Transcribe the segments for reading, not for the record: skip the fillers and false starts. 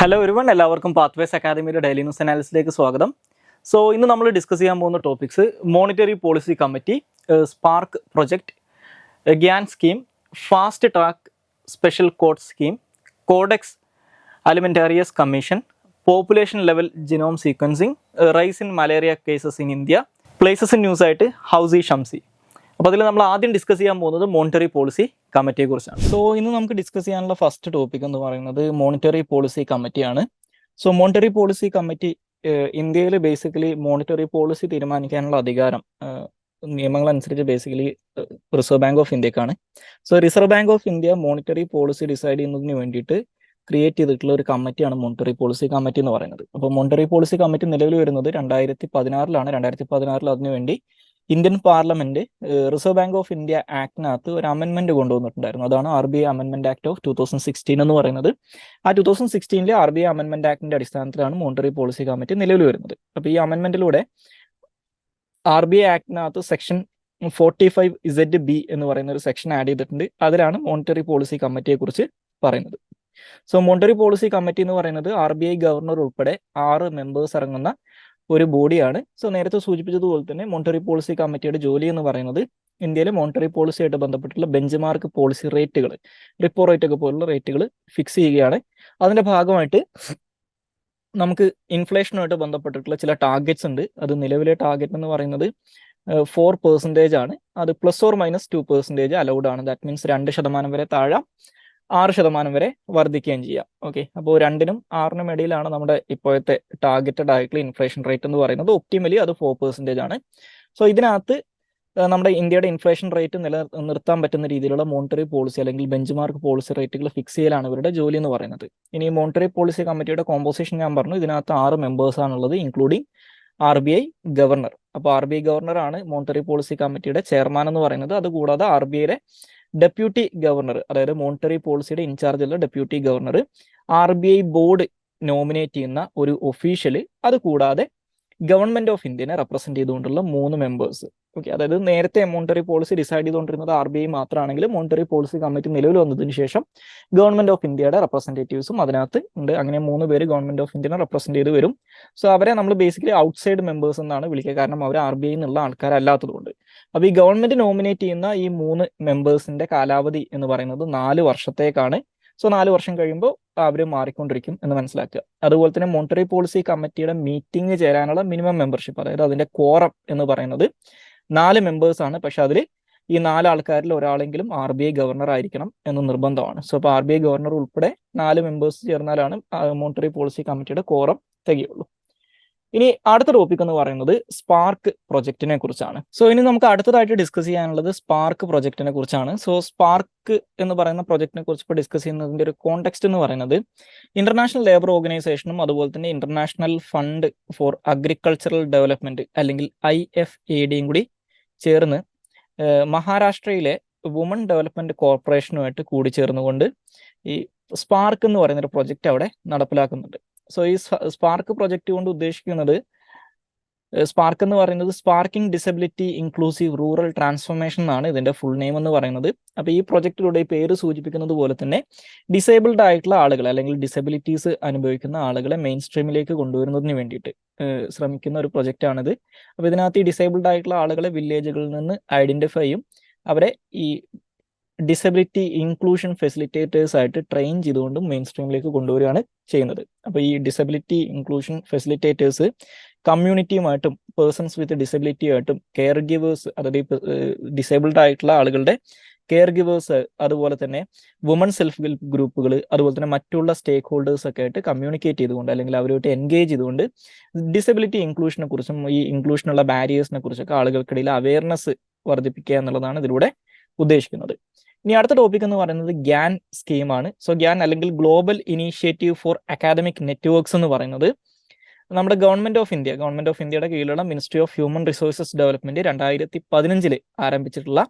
Hello everyone, എല്ലാവർക്കും pathways അക്കാദമിയുടെ daily news അനാലിസിലേക്ക് സ്വാഗതം. സോ ഇന്ന് നമ്മൾ ഡിസ്കസ് ചെയ്യാൻ പോകുന്ന topics monetary policy committee, spark project, Gyan scheme, fast track special code scheme, codex alimentarius commission, population level genome sequencing, rise in malaria cases in India, places in news ആയിട്ട് ഹൗസി ഷംസി. അപ്പോൾ അതിൽ നമ്മൾ ആദ്യം ഡിസ്കസ് ചെയ്യാൻ പോകുന്നത് മോണിറ്ററി പോളിസി കമ്മിറ്റിയെ കുറിച്ചാണ്. So ഇന്ന് നമുക്ക് ഡിസ്കസ് ചെയ്യാനുള്ള ഫസ്റ്റ് ടോപ്പിക് എന്ന് പറയുന്നത് മോണിറ്ററി പോളിസി കമ്മിറ്റിയാണ്. സോ മോണിറ്ററി പോളിസി കമ്മിറ്റി ഇന്ത്യയിൽ ബേസിക്കലി മോണിറ്ററി പോളിസി തീരുമാനിക്കാനുള്ള അധികാരം നിയമങ്ങൾ അനുസരിച്ച് ബേസിക്കലി റിസർവ് ബാങ്ക് ഓഫ് ഇന്ത്യക്കാണ്. So reserve bank of India monetary policy decide ചെയ്യുന്നതിന് വേണ്ടിയിട്ട് ക്രിയേറ്റ് ചെയ്തിട്ടുള്ള ഒരു കമ്മിറ്റിയാണ് മോണിറ്ററി പോളിസി കമ്മിറ്റി എന്ന് പറയുന്നത്. അപ്പോൾ മോണിറ്ററി പോളിസി കമ്മിറ്റി നിലവിൽ വരുന്നത് 2016 2016 അതിനുവേണ്ടി Indian parliament reserve bank of India ആക്ടിനകത്ത് ഒരു അമെന്റ്മെന്റ് കൊണ്ടുവന്നിട്ടുണ്ടായിരുന്നു. അതാണ് RBI അമെന്റ്മെന്റ് ആക്ട് ഓഫ് 2016 എന്ന് പറയുന്നത്. ആ 2016 RBI അമെന്റ്മെന്റ് ആക്ടിന്റെ അടിസ്ഥാനത്തിലാണ് മോണിറ്ററി പോളിസി കമ്മിറ്റി നിലവിൽ വരുന്നത്. അപ്പോൾ ഈ അമെന്റ്മെന്റിലൂടെ RBI ആക്ടിനകത്ത് സെക്ഷൻ 45ZB എന്ന് പറയുന്ന ഒരു സെക്ഷൻ ആഡ് ചെയ്തിട്ടുണ്ട്. അതിലാണ് മോണിറ്ററി പോളിസി കമ്മിറ്റിയെ കുറിച്ച് പറയുന്നത്. സോ മോണിറ്ററി പോളിസി കമ്മിറ്റി എന്ന് പറയുന്നത് RBI ഗവർണർ ഉൾപ്പെടെ 6 മെമ്പേഴ്സ് അടങ്ങുന്ന ഒരു ബോഡിയാണ്. സോ നേരത്തെ സൂചിപ്പിച്ചതുപോലെ തന്നെ മോണിറ്ററി പോളിസി കമ്മിറ്റിയുടെ ജോലി എന്ന് പറയുന്നത് ഇന്ത്യയിലെ മോണിറ്ററി പോളിസിയായിട്ട് ബന്ധപ്പെട്ടുള്ള ബെഞ്ച് മാർക്ക് പോളിസി റേറ്റുകൾ, റിപ്പോ റേറ്റ് ഒക്കെ പോലുള്ള റേറ്റുകൾ ഫിക്സ് ചെയ്യുകയാണ്. അതിന്റെ ഭാഗമായിട്ട് നമുക്ക് ഇൻഫ്ലേഷനുമായിട്ട് ബന്ധപ്പെട്ടിട്ടുള്ള ചില ടാർഗറ്റ്സ് ഉണ്ട്. അത് നിലവിലെ ടാർഗറ്റ് എന്ന് പറയുന്നത് 4% ആണ്. അത് +or-2% അലൗഡ് ആണ്. ദാറ്റ് മീൻസ് 2% വരെ താഴാം, 6% വരെ വർദ്ധിക്കുകയും ചെയ്യാം. ഓക്കെ, അപ്പോൾ 2നും 6നും ഇടയിലാണ് നമ്മുടെ ഇപ്പോഴത്തെ ടാർഗറ്റഡ് ആയിട്ടുള്ള ഇൻഫ്ലേഷൻ റേറ്റ് എന്ന് പറയുന്നത്. ഒപ്റ്റിമലി അത് 4% ആണ്. സോ ഇതിനകത്ത് നമ്മുടെ ഇന്ത്യയുടെ ഇൻഫ്ലേഷൻ റേറ്റ് നിലനിർത്താൻ പറ്റുന്ന രീതിയിലുള്ള മോണിറ്ററി പോളിസി അല്ലെങ്കിൽ ബെഞ്ച് മാർക്ക് പോളിസി റേറ്റുകൾ ഫിക്സ് ചെയ്യലാണ് ഇവരുടെ ജോലി എന്ന് പറയുന്നത്. ഇനി മോണിറ്ററി പോളിസി കമ്മിറ്റിയുടെ കോമ്പോസിഷൻ ഞാൻ പറഞ്ഞു. ഇതിനകത്ത് 6 മെമ്പേഴ്സ് ആണുള്ളത്, ഇൻക്ലൂഡിങ് RBI ഗവർണർ. അപ്പോൾ RBI ഗവർണറാണ് മോണിറ്ററി പോളിസി കമ്മിറ്റിയുടെ ചെയർമാൻ എന്ന് പറയുന്നത്. അതുകൂടാതെ RBIയുടെ ഡെപ്യൂട്ടി ഗവർണർ, അതായത് മോണിറ്ററി പോളിസിയുടെ ഇൻചാർജുള്ള deputy governor, RBI board nominate ചെയ്യുന്ന ഒരു ഒഫീഷ്യല്, അതുകൂടാതെ ഗവൺമെന്റ് ഓഫ് ഇന്ത്യനെ റെപ്രസെന്റ് ചെയ്തുകൊണ്ടുള്ള 3 മെമ്പേഴ്സ്. ഓക്കെ, അതായത് നേരത്തെ മോണിറ്ററി പോളിസി ഡിസൈഡ് ചെയ്തുകൊണ്ടിരുന്നത് RBI മാത്രമാണെങ്കിൽ മോണിറ്ററി പോളിസി കമ്മിറ്റി നിലവിൽ വന്നതിന് ശേഷം ഗവൺമെന്റ് ഓഫ് ഇന്ത്യയുടെ റെപ്രസെന്റേറ്റീവ്സും അതിനകത്ത് ഉണ്ട്. അങ്ങനെ 3 പേര് ഗവൺമെന്റ് ഓഫ് ഇന്ത്യനെ റെപ്രസെന്റ് ചെയ്ത് വരും. സോ അവരെ നമ്മൾ ബേസിക്കലി ഔട്ട്സൈഡ് മെമ്പേഴ്സ് എന്നാണ് വിളിക്കുക, കാരണം അവർ RBI എന്നുള്ള ആൾക്കാരല്ലാത്തതുകൊണ്ട്. അപ്പോൾ ഈ ഗവൺമെന്റ് നോമിനേറ്റ് ചെയ്യുന്ന ഈ 3 മെമ്പേഴ്സിന്റെ കാലാവധി എന്ന് പറയുന്നത് 4 വർഷത്തേക്കാണ്. സോ 4 വർഷം കഴിയുമ്പോൾ അവർ മാറിക്കൊണ്ടിരിക്കും എന്ന് മനസ്സിലാക്കുക. അതുപോലെ തന്നെ മോണിറ്ററി പോളിസി കമ്മിറ്റിയുടെ മീറ്റിംഗ് ചേരാനുള്ള മിനിമം മെമ്പർഷിപ്പ്, അതായത് അതിന്റെ ക്വോറം എന്ന് പറയുന്നത് 4 മെമ്പേഴ്സ് ആണ്. പക്ഷെ അതിൽ ഈ 4 ആൾക്കാരിൽ ഒരാളെങ്കിലും RBI ഗവർണർ ആയിരിക്കണം എന്ന് നിർബന്ധമാണ്. സോ അപ്പോൾ RBI ഗവർണർ ഉൾപ്പെടെ 4 മെമ്പേഴ്സ് ചേർന്നാലാണ് മോണിറ്ററി പോളിസി കമ്മിറ്റിയുടെ ക്വോറം തികയുള്ളൂ. ഇനി അടുത്ത ടോപ്പിക് എന്ന് പറയുന്നത് സ്പാർക്ക് പ്രൊജക്റ്റിനെ കുറിച്ചാണ്. സോ ഇനി നമുക്ക് അടുത്തതായിട്ട് ഡിസ്കസ് ചെയ്യാനുള്ളത് സ്പാർക്ക് പ്രൊജക്റ്റിനെ കുറിച്ചാണ്. സോ സ്പാർക്ക് എന്ന് പറയുന്ന പ്രൊജക്റ്റിനെ കുറിച്ച് ഇപ്പോൾ ഡിസ്കസ് ചെയ്യുന്നതിന്റെ ഒരു കോണ്ടെക്സ്റ്റ് എന്ന് പറയുന്നത് ഇന്റർനാഷണൽ ലേബർ ഓർഗനൈസേഷനും അതുപോലെ തന്നെ international fund for agricultural development അല്ലെങ്കിൽ IFADയും കൂടി ചേർന്ന് മഹാരാഷ്ട്രയിലെ വുമൺ ഡെവലപ്മെന്റ് കോർപ്പറേഷനുമായിട്ട് കൂടി ചേർന്നുകൊണ്ട് ഈ സ്പാർക്ക് എന്ന് പറയുന്ന ഒരു പ്രൊജക്റ്റ് അവിടെ നടപ്പിലാക്കുന്നുണ്ട്. സോ ഈ സ്പാർക്ക് പ്രൊജക്റ്റ് കൊണ്ട് ഉദ്ദേശിക്കുന്നത്, സ്പാർക്ക് എന്ന് പറയുന്നത് sparking disability inclusive rural transformation എന്നാണ് ഇതിന്റെ ഫുൾ നെയിം എന്ന് പറയുന്നത്. അപ്പോൾ ഈ പ്രൊജക്റ്റിലൂടെ ഈ പേര് സൂചിപ്പിക്കുന്നത് പോലെ തന്നെ ഡിസേബിൾഡ് ആയിട്ടുള്ള ആളുകൾ അല്ലെങ്കിൽ ഡിസബിലിറ്റീസ് അനുഭവിക്കുന്ന ആളുകളെ മെയിൻ സ്ട്രീമിലേക്ക് കൊണ്ടുവരുന്നതിന് വേണ്ടിയിട്ട് ശ്രമിക്കുന്ന ഒരു പ്രൊജക്റ്റാണിത്. അപ്പോൾ ഇതിനകത്ത് ഈ ഡിസേബിൾഡ് ആയിട്ടുള്ള ആളുകളെ വില്ലേജുകളിൽ നിന്ന് ഐഡന്റിഫൈ ചെയ്യും, അവരെ ഈ ഡിസബിലിറ്റി ഇൻക്ലൂഷൻ ഫെസിലിറ്റേറ്റേഴ്സ് ആയിട്ട് ട്രെയിൻ ചെയ്തുകൊണ്ട് മെയിൻ സ്ട്രീമിലേക്ക് കൊണ്ടുവരികയാണ് ചെയ്യുന്നത്. അപ്പോൾ ഈ ഡിസബിലിറ്റി ഇൻക്ലൂഷൻ ഫെസിലിറ്റേറ്റേഴ്സ് കമ്മ്യൂണിറ്റിയുമായിട്ടും പേഴ്സൺസ് വിത്ത് ഡിസബിലിറ്റിയുമായിട്ടും കെയർ ഗിവേഴ്സ്, അതായത് ഡിസേബിൾഡ് ആയിട്ടുള്ള ആളുകളുടെ കെയർ ഗിവേഴ്സ്, അതുപോലെ തന്നെ വുമൺ സെൽഫ് ഹെൽപ്പ് ഗ്രൂപ്പുകൾ, അതുപോലെ തന്നെ മറ്റുള്ള സ്റ്റേക്ക് ഹോൾഡേഴ്സ് ഒക്കെ ആയിട്ട് കമ്മ്യൂണിക്കേറ്റ് ചെയ്തുകൊണ്ട് അല്ലെങ്കിൽ അവരുമായിട്ട് എൻഗേജ് ചെയ്തുകൊണ്ട് ഡിസബിലിറ്റി ഇൻക്ലൂഷനെ കുറിച്ചും ഈ ഇൻക്ലൂഷനുള്ള ബാരിയേഴ്സിനെ കുറിച്ചൊക്കെ ആളുകൾക്കിടയിൽ അവയർനെസ് വർദ്ധിപ്പിക്കുക എന്നുള്ളതാണ് ഇതിലൂടെ ഉദ്ദേശിക്കുന്നത്. ഇനി അടുത്ത ടോപ്പിക് എന്ന് പറയുന്നത് ഗ്യാൻ സ്കീമാണ്. സോ ഗ്യാൻ അല്ലെങ്കിൽ global initiative four academic networks എന്ന് പറയുന്നത് നമ്മുടെ ഗവൺമെന്റ് ഓഫ് ഇന്ത്യയുടെ കീഴിലുള്ള ministry of human resources development 2015 ആരംഭിച്ചിട്ടുള്ള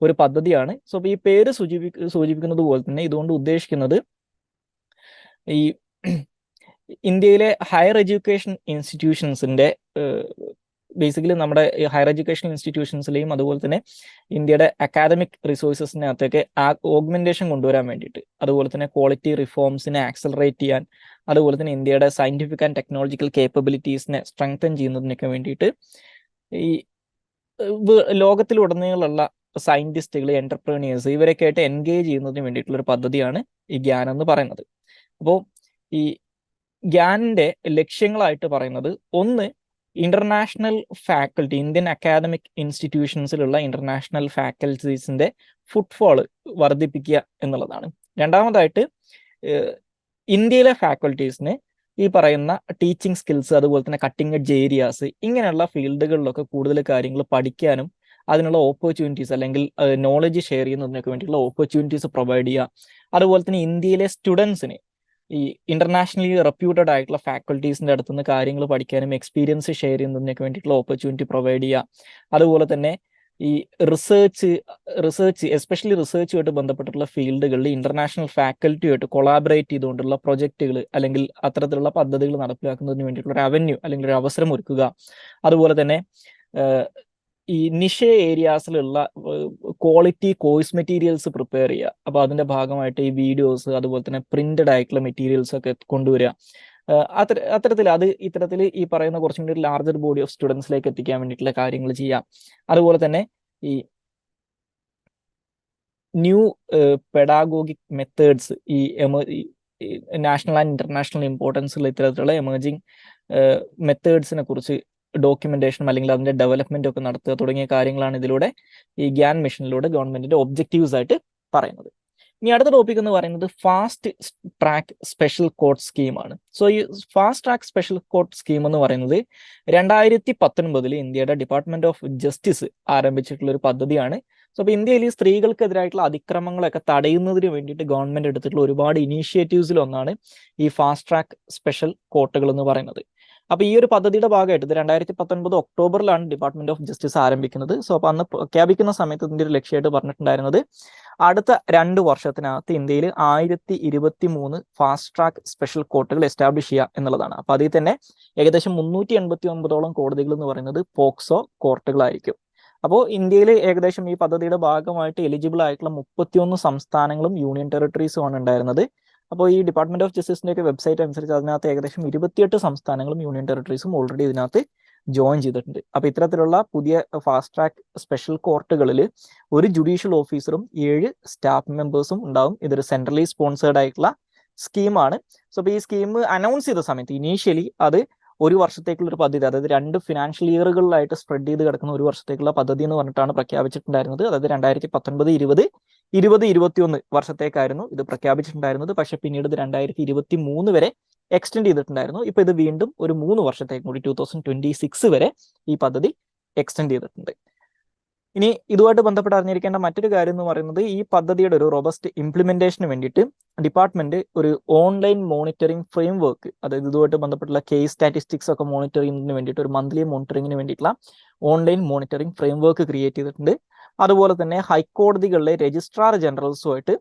ഒരു പദ്ധതിയാണ്. സോ ഈ പേര് സൂചിപ്പിക്കുന്നത് പോലെ തന്നെ ഇതുകൊണ്ട് ഉദ്ദേശിക്കുന്നത് ഈ ഇന്ത്യയിലെ ഹയർ എഡ്യൂക്കേഷൻ ഇൻസ്റ്റിറ്റ്യൂഷൻസിന്റെ ബേസിക്കലി നമ്മുടെ ഹയർ എഡ്യൂക്കേഷൻ ഇൻസ്റ്റിറ്റ്യൂഷൻസിലെയും അതുപോലെ തന്നെ ഇന്ത്യയുടെ അക്കാദമിക് റിസോഴ്സസിനകത്തൊക്കെ ഓഗ്മെന്റേഷൻ കൊണ്ടുവരാൻ വേണ്ടിയിട്ട്, അതുപോലെ തന്നെ ക്വാളിറ്റി റിഫോംസിനെ ആക്സലറേറ്റ് ചെയ്യാൻ, അതുപോലെ തന്നെ ഇന്ത്യയുടെ സയന്റിഫിക് ആൻഡ് ടെക്നോളജിക്കൽ കേപ്പബിലിറ്റീസിനെ സ്ട്രെങ്തൻ ചെയ്യുന്നതിനൊക്കെ വേണ്ടിയിട്ട് ഈ ലോകത്തിലുടനീളമുള്ള സയന്റിസ്റ്റുകൾ, എന്റർപ്രണേഴ്സ് ഇവരൊക്കെ ആയിട്ട് എൻഗേജ് ചെയ്യുന്നതിന് വേണ്ടിയിട്ടുള്ള ഒരു പദ്ധതിയാണ് ഈ ഗ്യാൻ എന്ന് പറയുന്നത്. അപ്പോൾ ഈ ഗ്യാനിന്റെ ലക്ഷ്യങ്ങളായിട്ട് പറയുന്നത്, ഒന്ന് ഇന്റർനാഷണൽ ഫാക്കൽറ്റി, ഇന്ത്യൻ അക്കാദമിക് ഇൻസ്റ്റിറ്റ്യൂഷൻസിലുള്ള ഇന്റർനാഷണൽ ഫാക്കൽറ്റീസിന്റെ ഫുട്ഫോൾ വർദ്ധിപ്പിക്കുക എന്നുള്ളതാണ്. രണ്ടാമതായിട്ട് ഇന്ത്യയിലെ ഫാക്കൽറ്റീസിന് ഈ പറയുന്ന ടീച്ചിങ് സ്കിൽസ്, അതുപോലെ തന്നെ കട്ടിംഗ് എഡ്ജ് ഏരിയാസ്, ഇങ്ങനെയുള്ള ഫീൽഡുകളിലൊക്കെ കൂടുതൽ കാര്യങ്ങൾ പഠിക്കാനും അതിനുള്ള ഓപ്പർച്യൂണിറ്റീസ് അല്ലെങ്കിൽ നോളജ് ഷെയർ ചെയ്യുന്നതിനൊക്കെ വേണ്ടിയിട്ടുള്ള ഓപ്പർച്യൂണിറ്റീസ് പ്രൊവൈഡ് ചെയ്യുക. അതുപോലെ തന്നെ ഇന്ത്യയിലെ സ്റ്റുഡൻസിന് ഈ ഇന്റർനാഷണലി റെപ്യൂട്ടഡ് ആയിട്ടുള്ള ഫാക്കൽറ്റീസിന്റെ അടുത്ത് നിന്ന് കാര്യങ്ങൾ പഠിക്കാനും എക്സ്പീരിയൻസ് ഷെയർ ചെയ്യുന്നതിനൊക്കെ വേണ്ടിയിട്ടുള്ള ഓപ്പർച്യൂണിറ്റി പ്രൊവൈഡ് ചെയ്യുക. അതുപോലെ തന്നെ ഈ റിസർച്ച് എസ്പെഷ്യലി റിസർച്ചുമായിട്ട് ബന്ധപ്പെട്ടിട്ടുള്ള ഫീൽഡുകളിൽ ഇന്റർനാഷണൽ ഫാക്കൽറ്റിയുമായിട്ട് കൊളാബറേറ്റ് ചെയ്തുകൊണ്ടുള്ള പ്രൊജക്റ്റുകൾ അല്ലെങ്കിൽ അത്തരത്തിലുള്ള പദ്ധതികൾ നടപ്പിലാക്കുന്നതിന് വേണ്ടിയിട്ടുള്ള ഒരു അവന്യൂ അല്ലെങ്കിൽ ഒരു അവസരം ഒരുക്കുക. അതുപോലെ തന്നെ ഈ നിഷ ഏരിയാസിലുള്ള ക്വാളിറ്റി കോഴ്സ് മെറ്റീരിയൽസ് പ്രിപ്പയർ ചെയ്യുക. അപ്പോൾ അതിന്റെ ഭാഗമായിട്ട് ഈ വീഡിയോസ്, അതുപോലെ തന്നെ പ്രിന്റഡ് ആയിട്ടുള്ള മെറ്റീരിയൽസ് ഒക്കെ കൊണ്ടുവരിക. ഇത്തരത്തിൽ ഈ പറയുന്ന കുറച്ചും കൂടി ലാർജർ ബോഡി ഓഫ് സ്റ്റുഡൻസിലേക്ക് എത്തിക്കാൻ വേണ്ടിയിട്ടുള്ള കാര്യങ്ങൾ ചെയ്യാം. അതുപോലെ തന്നെ ഈ ന്യൂ പെഡാഗോഗിക് മെത്തേഡ്സ്, ഈ നാഷണൽ ആൻഡ് ഇന്റർനാഷണൽ ഇമ്പോർട്ടൻസ് ഉള്ള ഇത്തരത്തിലുള്ള എമർജിങ് മെത്തേഡ്സിനെ കുറിച്ച് ഡോക്യുമെന്റേഷനും അല്ലെങ്കിൽ അതിന്റെ ഡെവലപ്മെന്റ് ഒക്കെ നടത്തുക തുടങ്ങിയ കാര്യങ്ങളാണ് ഇതിലൂടെ ഈ ഗ്യാൻ മിഷനിലൂടെ ഗവൺമെന്റിന്റെ ഒബ്ജക്റ്റീവ്സ് ആയിട്ട് പറയുന്നത്. ഇനി അടുത്ത ടോപ്പിക് എന്ന് പറയുന്നത് ഫാസ്റ്റ് ട്രാക്ക് സ്പെഷ്യൽ കോർട്ട് സ്കീമാണ്. സോ ഈ fast track special court scheme എന്ന് പറയുന്നത് 2019 ഇന്ത്യയുടെ ഡിപ്പാർട്ട്മെന്റ് ഓഫ് ജസ്റ്റിസ് ആരംഭിച്ചിട്ടുള്ള ഒരു പദ്ധതിയാണ്. സോ അപ്പോൾ ഇന്ത്യയിൽ ഈ സ്ത്രീകൾക്കെതിരായിട്ടുള്ള അതിക്രമങ്ങളൊക്കെ തടയുന്നതിന് വേണ്ടിയിട്ട് ഗവൺമെന്റ് എടുത്തിട്ടുള്ള ഒരുപാട് ഇനീഷ്യേറ്റീവ്സിൽ ഒന്നാണ് ഈ ഫാസ്റ്റ് ട്രാക്ക് സ്പെഷ്യൽ കോർട്ടുകൾ എന്ന് പറയുന്നത്. അപ്പൊ ഈ ഒരു പദ്ധതിയുടെ ഭാഗമായിട്ട് ഇത് 2019 ഒക്ടോബറിലാണ് ഡിപ്പാർട്ട്മെന്റ് ഓഫ് ജസ്റ്റിസ് ആരംഭിക്കുന്നത്. സോ അപ്പൊ അന്ന് പ്രഖ്യാപിക്കുന്ന സമയത്ത് ഇതിന്റെ ഒരു ലക്ഷ്യമായിട്ട് പറഞ്ഞിട്ടുണ്ടായിരുന്നത് അടുത്ത 2 വർഷത്തിനകത്ത് ഇന്ത്യയിൽ 1023 ഫാസ്റ്റ് ട്രാക്ക് സ്പെഷ്യൽ കോർട്ടുകൾ എസ്റ്റാബ്ലിഷ് ചെയ്യുക എന്നുള്ളതാണ്. അപ്പൊ അതിൽ തന്നെ ഏകദേശം 389ഓളം കോടതികൾ എന്ന് പറയുന്നത് പോക്സോ കോർട്ടുകളായിരിക്കും. അപ്പോൾ ഇന്ത്യയിൽ ഏകദേശം ഈ പദ്ധതിയുടെ ഭാഗമായിട്ട് എലിജിബിൾ ആയിട്ടുള്ള 31 സംസ്ഥാനങ്ങളും യൂണിയൻ ടെറിട്ടറീസും ആണ് ഉണ്ടായിരുന്നത്. അപ്പോൾ ഈ ഡിപ്പാർട്ട്മെന്റ് ഓഫ് ജസ്റ്റിസിന്റെ ഒക്കെ വെബ്സൈറ്റ് അനുസരിച്ച് അതിനകത്ത് ഏകദേശം 28 സംസ്ഥാനങ്ങളും യൂണിയൻ ടെറിട്ടറീസും ഓൾറെഡി ഇതിനകത്ത് ജോയിൻ ചെയ്തിട്ടുണ്ട്. അപ്പൊ ഇത്തരത്തിലുള്ള പുതിയ ഫാസ്റ്റ് ട്രാക്ക് സ്പെഷ്യൽ കോർട്ടുകളിൽ ഒരു ജുഡീഷ്യൽ ഓഫീസറും 7 സ്റ്റാഫ് മെമ്പേഴ്സും ഉണ്ടാവും. ഇതൊരു സെൻട്രലി സ്പോൺസേർഡ് ആയിട്ടുള്ള സ്കീമാണ്. സോ അപ്പോൾ ഈ സ്കീം അനൗൺസ് ചെയ്ത സമയത്ത് ഇനീഷ്യലി അത് 1 വർഷത്തേക്കുള്ള ഒരു പദ്ധതി, അതായത് 2 ഫിനാൻഷ്യൽ ഇയറുകളിലായിട്ട് സ്പ്രെഡ് ചെയ്ത് കിടക്കുന്ന 1 വർഷത്തേക്കുള്ള പദ്ധതി എന്ന് പറഞ്ഞിട്ടാണ് പ്രഖ്യാപിച്ചിട്ടുണ്ടായിരുന്നത്. അതായത് 2019, 2020, 2021 വർഷത്തേക്കായിരുന്നു ഇത് പ്രഖ്യാപിച്ചിട്ടുണ്ടായിരുന്നത്. പക്ഷെ പിന്നീട് ഇത് 2023 വരെ എക്സ്റ്റെൻഡ് ചെയ്തിട്ടുണ്ടായിരുന്നു. ഇപ്പൊ ഇത് വീണ്ടും ഒരു 3 വർഷത്തേക്ക് കൂടി 2026 വരെ ഈ പദ്ധതി എക്സ്റ്റെൻഡ് ചെയ്തിട്ടുണ്ട്. ഇനി ഇതുമായിട്ട് ബന്ധപ്പെട്ട് അറിഞ്ഞിരിക്കേണ്ട മറ്റൊരു കാര്യം എന്ന് പറയുന്നത്, ഈ പദ്ധതിയുടെ ഒരു റോബസ്റ്റ് ഇംപ്ലിമെന്റേഷന് വേണ്ടിയിട്ട് ഡിപ്പാർട്ട്മെന്റ് ഒരു ഓൺലൈൻ മോണിറ്ററിംഗ് ഫ്രെയിം വർക്ക്, അതായത് ഇതുമായിട്ട് ബന്ധപ്പെട്ടുള്ള കേസ് സ്റ്റാറ്റിസ്റ്റിക്സ് ഒക്കെ മോണിറ്റർ ചെയ്യുന്നതിന് വേണ്ടിയിട്ട് ഒരു മന്ത്ലി മോണിറ്ററിംഗിന് വേണ്ടിയിട്ടുള്ള online monitoring frame work create ചെയ്തിട്ടുണ്ട്. അതുപോലെ തന്നെ ഹൈക്കോടതികളിലെ രജിസ്ട്രാർ ജനറൽസുമായിട്ട്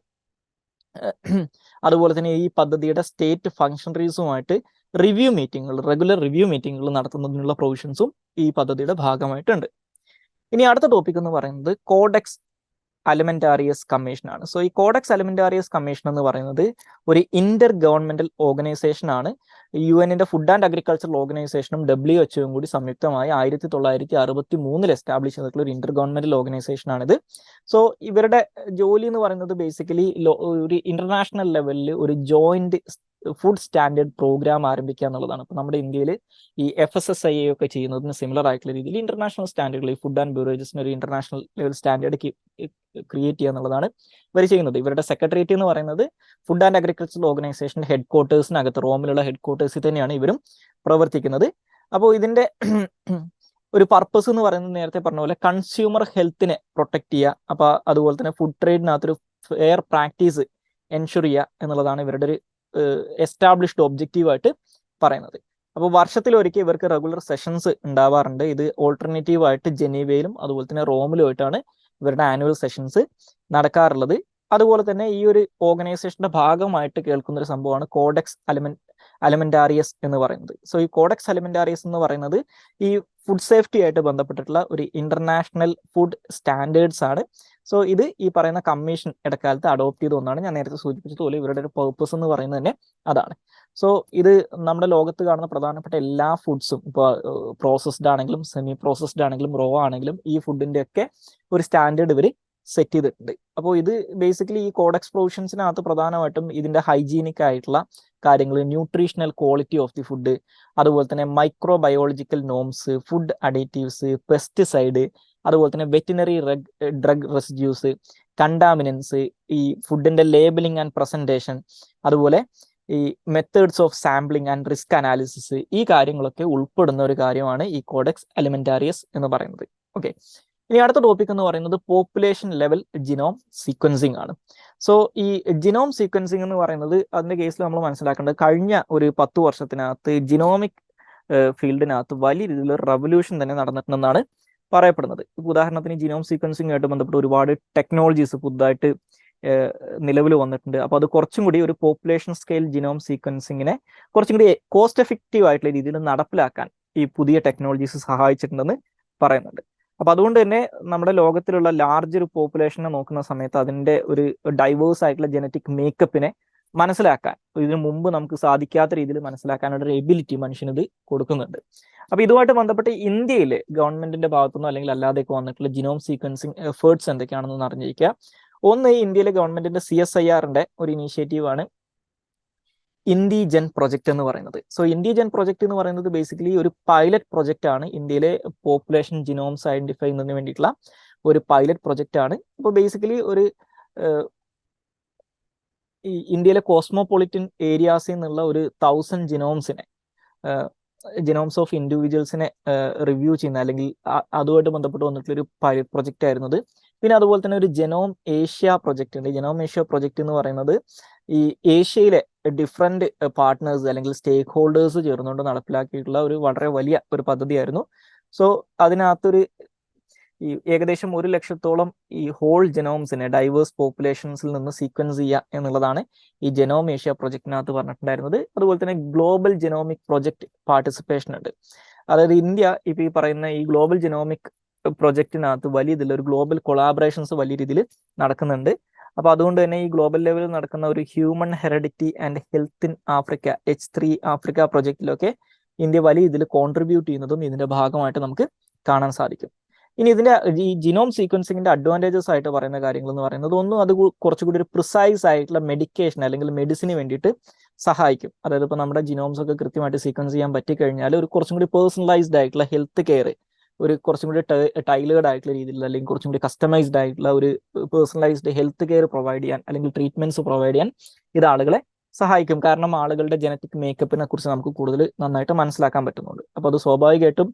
അതുപോലെ തന്നെ ഈ പദ്ധതിയുടെ സ്റ്റേറ്റ് ഫംഗ്ഷണറീസുമായിട്ട് റെഗുലർ റിവ്യൂ മീറ്റിങ്ങുകൾ നടത്തുന്നതിനുള്ള പ്രൊവിഷൻസും ഈ പദ്ധതിയുടെ ഭാഗമായിട്ടുണ്ട്. ഇനി അടുത്ത ടോപ്പിക് എന്ന് പറയുന്നത് കോഡെക്സ് അലിമെന്റാരിയസ് കമ്മീഷൻ ആണ്. സോ ഈ കോഡെക്സ് അലിമെന്റാരിയസ് കമ്മീഷൻ എന്ന് പറയുന്നത് ഒരു ഇന്റർ ഗവൺമെന്റൽ ഓർഗനൈസേഷൻ ആണ്. UN ഫുഡ് ആൻഡ് അഗ്രികൾച്ചറൽ ഓർഗനൈസേഷനും WHO കൂടി സംയുക്തമായി 1963 എസ്റ്റാബ്ലിഷ് ചെയ്തിട്ടുള്ള ഒരു ഇന്റർ ഗവൺമെന്റൽ ഓർഗനൈസേഷൻ ആണിത്. സോ ഇവരുടെ ജോലി എന്ന് പറയുന്നത് ബേസിക്കലി ഒരു ഇന്റർനാഷണൽ ലെവലിൽ ഒരു ജോയിന്റ് ഫുഡ് സ്റ്റാൻഡേർഡ് പ്രോഗ്രാം ആരംഭിക്കുക എന്നുള്ളതാണ്. അപ്പോൾ നമ്മുടെ ഇന്ത്യയിൽ ഈ FSSAI ഒക്കെ ചെയ്യുന്നതിന് സിമിലർ ആയിട്ടുള്ള രീതിയിൽ ഇന്റർനാഷണൽ സ്റ്റാൻഡേർഡിൽ ഈ ഫുഡ് ആൻഡ് ബിവറേജസിന് ഒരു ഇന്റർനാഷണൽ ലെവൽ സ്റ്റാൻഡേർഡ് ക്രിയേറ്റ് ചെയ്യുക എന്നുള്ളതാണ് ഇവർ ചെയ്യുന്നത്. ഇവരുടെ സെക്രട്ടേറിയറ്റ് എന്ന് പറയുന്നത് ഫുഡ് ആൻഡ് അഗ്രികൾച്ചറൽ ഓർഗനൈസേഷന്റെ ഹെഡ് ക്വാർട്ടേഴ്സിനകത്ത്, റോമിലുള്ള ഹെഡ് ക്വാർട്ടേഴ്സിൽ തന്നെയാണ് ഇവരും പ്രവർത്തിക്കുന്നത്. അപ്പോൾ ഇതിന്റെ ഒരു പർപ്പസ് എന്ന് പറയുന്നത് നേരത്തെ പറഞ്ഞ പോലെ കൺസ്യൂമർ ഹെൽത്തിനെ പ്രൊട്ടക്ട് ചെയ്യുക, അപ്പോൾ അതുപോലെ തന്നെ ഫുഡ് ട്രേഡിനകത്തൊരു ഫെയർ പ്രാക്ടീസ് എൻഷുർ ചെയ്യുക എന്നുള്ളതാണ് ഇവരുടെ ഒരു എസ്റ്റാബ്ലിഷ്ഡ് ഒബ്ജക്റ്റീവായിട്ട് പറയുന്നത്. അപ്പോൾ വർഷത്തിലൊരിക്കൽ ഇവർക്ക് റെഗുലർ സെഷൻസ് ഉണ്ടാവാറുണ്ട്. ഇത് ഓൾട്ടർനേറ്റീവ് ആയിട്ട് ജനീവയിലും അതുപോലെ തന്നെ റോമിലുമായിട്ടാണ് ഇവരുടെ ആനുവൽ സെഷൻസ് നടക്കാറുള്ളത്. അതുപോലെ തന്നെ ഈ ഒരു ഓർഗനൈസേഷന്റെ ഭാഗമായിട്ട് കേൾക്കുന്ന ഒരു സംഭവമാണ് കോഡെക്സ് അലിമെന്റാറിയസ് എന്ന് പറയുന്നത്. സോ ഈ കോഡെക്സ് അലിമെന്റാറിയസ് എന്ന് പറയുന്നത് ഈ ഫുഡ് സേഫ്റ്റി ആയിട്ട് ബന്ധപ്പെട്ടിട്ടുള്ള ഒരു ഇന്റർനാഷണൽ ഫുഡ് സ്റ്റാൻഡേർഡ്സ് ആണ്. സോ ഇത് ഈ പറയുന്ന കമ്മീഷൻ ഇടക്കാലത്ത് അഡോപ്റ്റ് ചെയ്ത ഒന്നാണ്. ഞാൻ നേരത്തെ സൂചിപ്പിച്ചതുപോലെ ഇവരുടെ ഒരു പേർപ്പസ് എന്ന് പറയുന്നത് തന്നെ അതാണ്. സോ ഇത് നമ്മുടെ ലോകത്ത് കാണുന്ന പ്രധാനപ്പെട്ട എല്ലാ ഫുഡ്സും, ഇപ്പോൾ പ്രോസസ്ഡ് ആണെങ്കിലും സെമി പ്രോസസ്ഡ് ആണെങ്കിലും റോ ആണെങ്കിലും ഈ ഫുഡിന്റെ ഒക്കെ ഒരു സ്റ്റാൻഡേർഡ് ഇവർ സെറ്റ് ചെയ്തിട്ടുണ്ട്. അപ്പോൾ ഇത് ബേസിക്കലി ഈ കോഡെക്സ് പ്രൊവിഷൻസിനകത്ത് പ്രധാനമായിട്ടും ഇതിന്റെ ഹൈജീനിക് ആയിട്ടുള്ള കാര്യങ്ങൾ, nutritional quality of the food, അതുപോലെ തന്നെ microbiological norms, food additives, pesticide, അതുപോലെ തന്നെ വെറ്റിനറി ഡ്രഗ് റെസിഡ്യൂസ്, കണ്ടാമിനൻസ്, ഈ ഫുഡിന്റെ ലേബലിംഗ് ആൻഡ് പ്രസന്റേഷൻ, അതുപോലെ ഈ methods of sampling and risk analysis, ഈ കാര്യങ്ങളൊക്കെ ഉൾപ്പെടുന്ന ഒരു കാര്യമാണ് ഈ കോഡെക്സ് അലിമെന്റാറിയസ് എന്ന് പറയുന്നത്. ഓക്കെ, ഇനി അടുത്ത ടോപ്പിക് എന്ന് പറയുന്നത് പോപ്പുലേഷൻ ലെവൽ ജിനോം സീക്വൻസിങ് ആണ്. സോ ഈ ജിനോം സീക്വൻസിങ് എന്ന് പറയുന്നത് അതിന്റെ കേസിൽ നമ്മൾ മനസ്സിലാക്കേണ്ടത് കഴിഞ്ഞ ഒരു 10 വർഷത്തിനകത്ത് ജിനോമിക് ഫീൽഡിനകത്ത് വലിയ രീതിയിൽ റവല്യൂഷൻ തന്നെ നടന്നിട്ടുണ്ടെന്നാണ് പറയപ്പെടുന്നത്. ഇപ്പോൾ ഉദാഹരണത്തിന് ജിനോം സീക്വൻസിങ് ആയിട്ട് ബന്ധപ്പെട്ട് ഒരുപാട് ടെക്നോളജീസ് പുതുതായിട്ട് നിലവിൽ വന്നിട്ടുണ്ട്. അപ്പോൾ അത് കുറച്ചും കൂടി ഒരു പോപ്പുലേഷൻ സ്കെയിൽ ജിനോം സീക്വൻസിങ്ങിനെ കുറച്ചും കൂടി കോസ്റ്റ് എഫക്റ്റീവ് ആയിട്ടുള്ള രീതിയിൽ നടപ്പിലാക്കാൻ ഈ പുതിയ ടെക്നോളജീസ് സഹായിച്ചിട്ടുണ്ടെന്ന് പറയുന്നുണ്ട്. അപ്പൊ അതുകൊണ്ട് തന്നെ നമ്മുടെ ലോകത്തിലുള്ള ലാർജ് ഒരു പോപ്പുലേഷനെ നോക്കുന്ന സമയത്ത് അതിന്റെ ഒരു ഡൈവേഴ്സ് ആയിട്ടുള്ള ജനറ്റിക് മേക്കപ്പിനെ മനസ്സിലാക്കാൻ, ഇതിനു മുമ്പ് നമുക്ക് സാധിക്കാത്ത രീതിയിൽ മനസ്സിലാക്കാനുള്ള ഒരു എബിലിറ്റി മനുഷ്യന് ഇത് കൊടുക്കുന്നുണ്ട്. അപ്പൊ ഇതുമായിട്ട് ബന്ധപ്പെട്ട് ഇന്ത്യയിൽ ഗവൺമെന്റിന്റെ ഭാഗത്തുനിന്നോ അല്ലെങ്കിൽ അല്ലാതെയൊക്കെ വന്നിട്ടുള്ള ജിനോം സീക്വൻസിങ് എഫേർട്സ് എന്തൊക്കെയാണെന്ന് അറിഞ്ഞിരിക്കുക. ഒന്ന്, ഇന്ത്യയിലെ ഗവൺമെന്റിന്റെ CSIR-ന്റെ ഒരു ഇനീഷ്യേറ്റീവ് ആണ് ഇന്ത്യജൻ പ്രൊജക്ട് എന്ന് പറയുന്നത്. സോ ഇന്ത്യജൻ പ്രൊജക്ട് എന്ന് പറയുന്നത് ബേസിക്കലി ഒരു പൈലറ്റ് പ്രൊജക്റ്റ് ആണ്. ഇന്ത്യയിലെ പോപ്പുലേഷൻ ജിനോംസ് ഐഡന്റിഫൈ ചെയ്യുന്നതിന് വേണ്ടിയിട്ടുള്ള ഒരു പൈലറ്റ് പ്രൊജക്റ്റ് ആണ്. അപ്പോൾ ബേസിക്കലി ഒരു ഈ ഇന്ത്യയിലെ കോസ്മോപൊളിറ്റൻ ഏരിയാസിൽ നിന്നുള്ള ഒരു 1000 ജിനോംസ് ഓഫ് ഇൻഡിവിജ്വൽസിനെ റിവ്യൂ ചെയ്യുന്ന അല്ലെങ്കിൽ അതുമായിട്ട് ബന്ധപ്പെട്ട് വന്നിട്ടുള്ള ഒരു പൈലറ്റ് പ്രൊജക്റ്റ് ആയിരുന്നത്. പിന്നെ അതുപോലെ തന്നെ ഒരു ജനോം ഏഷ്യ പ്രൊജക്റ്റ് ഉണ്ട്. ജനോം ഏഷ്യ പ്രൊജക്റ്റ് എന്ന് പറയുന്നത് ഈ ഏഷ്യയിലെ ഡിഫറെന്റ് പാർട്ട്നേഴ്സ് അല്ലെങ്കിൽ സ്റ്റേക്ക് ഹോൾഡേഴ്സ് ചേർന്നുകൊണ്ട് നടപ്പിലാക്കിയിട്ടുള്ള ഒരു വളരെ വലിയ ഒരു പദ്ധതിയായിരുന്നു. സോ അതിനകത്തൊരു ഈ ഏകദേശം 1 ലക്ഷത്തോളം ഈ ഹോൾ ജനോംസിനെ ഡൈവേഴ്സ് പോപ്പുലേഷൻസിൽ നിന്ന് സീക്വൻസ് ചെയ്യുക എന്നുള്ളതാണ് ഈ ജനോം ഏഷ്യ പ്രൊജക്ടിനകത്ത് പറഞ്ഞിട്ടുണ്ടായിരുന്നത്. അതുപോലെ തന്നെ ഗ്ലോബൽ ജനോമിക് പ്രൊജക്ട് പാർട്ടിസിപ്പേഷൻ ഉണ്ട്. അതായത് ഇന്ത്യ ഇപ്പൊ ഈ പറയുന്ന ഈ ഗ്ലോബൽ ജനോമിക് പ്രൊജക്ടിനകത്ത് വലിയ ഇതിൽ ഒരു ഗ്ലോബൽ കൊളാബറേഷൻസ് വലിയ രീതിയിൽ നടക്കുന്നുണ്ട്. അപ്പൊ അതുകൊണ്ട് തന്നെ ഈ ഗ്ലോബൽ ലെവലിൽ നടക്കുന്ന ഒരു human heredity and health in Africa H3 Africa പ്രൊജക്റ്റിലൊക്കെ ഇന്ത്യ വലിയ ഇതിൽ കോൺട്രിബ്യൂട്ട് ചെയ്യുന്നതും ഇതിന്റെ ഭാഗമായിട്ട് നമുക്ക് കാണാൻ സാധിക്കും. ഇനി ഇതിന്റെ ഈ ജിനോം സീക്വൻസിങ്ങിന്റെ അഡ്വാൻറ്റേജസ് ആയിട്ട് പറയുന്ന കാര്യങ്ങൾ എന്ന് പറയുന്നത്, ഒന്നും അത് കുറച്ചുകൂടി ഒരു പ്രിസൈസ് ആയിട്ടുള്ള മെഡിക്കേഷൻ അല്ലെങ്കിൽ മെഡിസിന് വേണ്ടിയിട്ട് സഹായിക്കും. അതായത് ഇപ്പോൾ നമ്മുടെ ജിനോംസ് ഒക്കെ കൃത്യമായിട്ട് സീക്വൻസ് ചെയ്യാൻ പറ്റിക്കഴിഞ്ഞാൽ ഒരു കുറച്ചും കൂടി പേഴ്സണലൈസ്ഡ് ആയിട്ടുള്ള ഹെൽത്ത് കെയർ, ഒരു കുറച്ചും കൂടി ടൈലേർഡ് ആയിട്ടുള്ള രീതിയിൽ അല്ലെങ്കിൽ കുറച്ചും കൂടി കസ്റ്റമൈസ്ഡ് ആയിട്ടുള്ള ഒരു പേഴ്സണലൈസ്ഡ് ഹെൽത്ത് കെയർ പ്രൊവൈഡ് ചെയ്യാൻ അല്ലെങ്കിൽ ട്രീറ്റ്മെന്റ്സ് പ്രൊവൈഡ് ചെയ്യാൻ ഇത് ആളുകളെ സഹായിക്കും. കാരണം ആളുകളുടെ ജനറ്റിക് മേക്കപ്പിനെ കുറിച്ച് നമുക്ക് കൂടുതൽ നന്നായിട്ട് മനസ്സിലാക്കാൻ പറ്റുന്നുണ്ട്. അപ്പോൾ അത് സ്വാഭാവികമായിട്ടും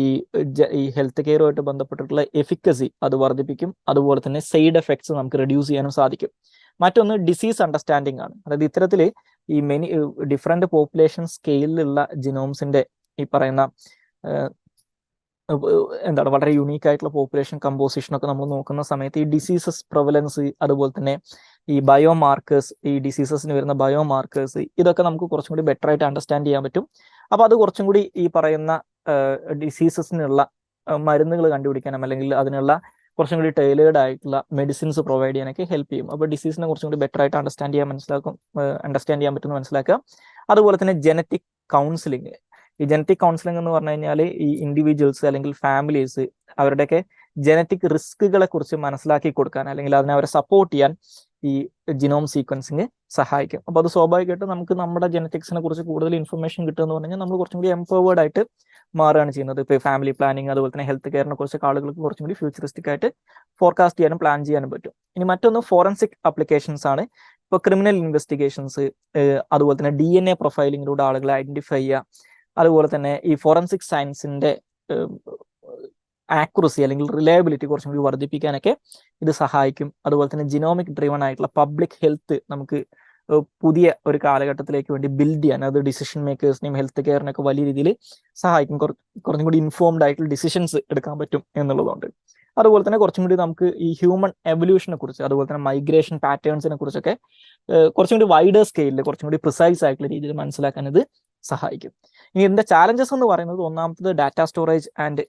ഈ ഹെൽത്ത് കെയറുമായിട്ട് ബന്ധപ്പെട്ടിട്ടുള്ള എഫിക്കസി അത് വർദ്ധിപ്പിക്കും. അതുപോലെ തന്നെ സൈഡ് എഫക്ട്സ് നമുക്ക് റെഡ്യൂസ് ചെയ്യാനും സാധിക്കും. മറ്റൊന്ന് ഡിസീസ് അണ്ടർസ്റ്റാൻഡിങ് ആണ്. അതായത് ഇത്തരത്തിൽ ഈ ഡിഫറെന്റ് പോപ്പുലേഷൻ സ്കെയിലുള്ള ജിനോംസിന്റെ ഈ പറയുന്ന വളരെ യുണീക്ക് ആയിട്ടുള്ള പോപ്പുലേഷൻ കമ്പോസിഷൻ ഒക്കെ നമ്മൾ നോക്കുന്ന സമയത്ത് ഈ ഡിസീസസ് പ്രിവലൻസ്, അതുപോലെ തന്നെ ഈ ബയോമാർക്കേഴ്സ്, ഈ ഡിസീസസിന് വരുന്ന ബയോമാർക്കേഴ്സ്, ഇതൊക്കെ നമുക്ക് കുറച്ചും കൂടി ബെറ്റർ ആയിട്ട് അണ്ടർസ്റ്റാൻഡ് ചെയ്യാൻ പറ്റും. അപ്പൊ അത് കുറച്ചും കൂടി ഈ പറയുന്ന ഡിസീസസിനുള്ള മരുന്നുകൾ കണ്ടുപിടിക്കാനും അല്ലെങ്കിൽ അതിനുള്ള കുറച്ചും കൂടി ടൈലേർഡ് ആയിട്ടുള്ള മെഡിസിൻസ് പ്രൊവൈഡ് ചെയ്യാനൊക്കെ ഹെൽപ്പ് ചെയ്യും. അപ്പോൾ ഡിസീസിനെ കുറച്ചും കൂടി ബെറ്റർ ആയിട്ട് അണ്ടർസ്റ്റാൻഡ് ചെയ്യാൻ പറ്റുമെന്ന് മനസ്സിലാക്കുക. അതുപോലെ തന്നെ ജനറ്റിക് കൗൺസിലിംഗ്. ഈ ജനറ്റിക് കൗൺസിലിംഗ് എന്ന് പറഞ്ഞു കഴിഞ്ഞാൽ ഈ ഇൻഡിവിജ്വൽസ് അല്ലെങ്കിൽ ഫാമിലീസ് അവരുടെയൊക്കെ ജനറ്റിക് റിസ്കുകളെ കുറിച്ച് മനസ്സിലാക്കി കൊടുക്കാൻ അല്ലെങ്കിൽ അതിനെ അവരെ സപ്പോർട്ട് ചെയ്യാൻ ഈ ജിനോം സീക്വൻസിങ് സഹായിക്കും. അപ്പോൾ അത് സ്വാഭാവികമായിട്ടും നമുക്ക് നമ്മുടെ ജനറ്റിക്സിനെ കുറിച്ച് കൂടുതൽ ഇൻഫർമേഷൻ കിട്ടുമെന്ന് പറഞ്ഞു കഴിഞ്ഞാൽ നമ്മൾ കുറച്ചും കൂടി എംപവേർഡ് ആയിട്ട് മാറുകയാണ് ചെയ്യുന്നത്. ഇപ്പോൾ ഫാമിലി പ്ലാനിങ് അതുപോലെ തന്നെ ഹെൽത്ത് കെയറിനെ കുറിച്ച് ആളുകൾക്ക് കുറച്ചും കൂടി ഫ്യൂച്ചറിസ്റ്റിക് ആയിട്ട് ഫോർകാസ്റ്റ് ചെയ്യാനും പ്ലാൻ ചെയ്യാനും പറ്റും. ഇനി മറ്റൊന്ന് ഫോറൻസിക് ആപ്ലിക്കേഷൻസ് ആണ്. ഇപ്പോൾ ക്രിമിനൽ ഇൻവെസ്റ്റിഗേഷൻസ്, അതുപോലെ തന്നെ DNA പ്രൊഫൈലിങ്ങിലൂടെ ആളുകളെ ഐഡന്റിഫൈ ചെയ്യുക, അതുപോലെ തന്നെ ഈ ഫോറൻസിക് സയൻസിന്റെ ആക്യുറസി അല്ലെങ്കിൽ റിലയബിലിറ്റി കുറച്ചും കൂടി വർദ്ധിപ്പിക്കാനൊക്കെ ഇത് സഹായിക്കും. അതുപോലെ തന്നെ ജിനോമിക് ഡ്രിവൺ ആയിട്ടുള്ള പബ്ലിക് ഹെൽത്ത് നമുക്ക് പുതിയ ഒരു കാലഘട്ടത്തിലേക്ക് വേണ്ടി ബിൽഡ് ചെയ്യാൻ, അത് ഡിസിഷൻ മേക്കേഴ്സിനെയും ഹെൽത്ത് കെയറിനൊക്കെ വലിയ രീതിയിൽ സഹായിക്കും. കുറച്ചും കൂടി ഇൻഫോംഡ് ആയിട്ടുള്ള ഡിസിഷൻസ് എടുക്കാൻ പറ്റും എന്നുള്ളതുകൊണ്ട്. അതുപോലെ തന്നെ കുറച്ചും കൂടി നമുക്ക് ഈ ഹ്യൂമൻ എവല്യൂഷനെ കുറിച്ച്, അതുപോലെ തന്നെ മൈഗ്രേഷൻ പാറ്റേൺസിനെ കുറിച്ചൊക്കെ കുറച്ചും കൂടി വൈഡർ സ്കെയിലിൽ കുറച്ചും കൂടി പ്രിസൈസ് ആയിട്ടുള്ള രീതിയിൽ മനസ്സിലാക്കാൻ ഇത് സഹായിക്കും. ഇനി ഇതിന്റെ ചാലഞ്ചസ് എന്ന് പറയുന്നത് ഒന്നാമത്തത് ഡാറ്റ സ്റ്റോറേജ് ആൻഡ്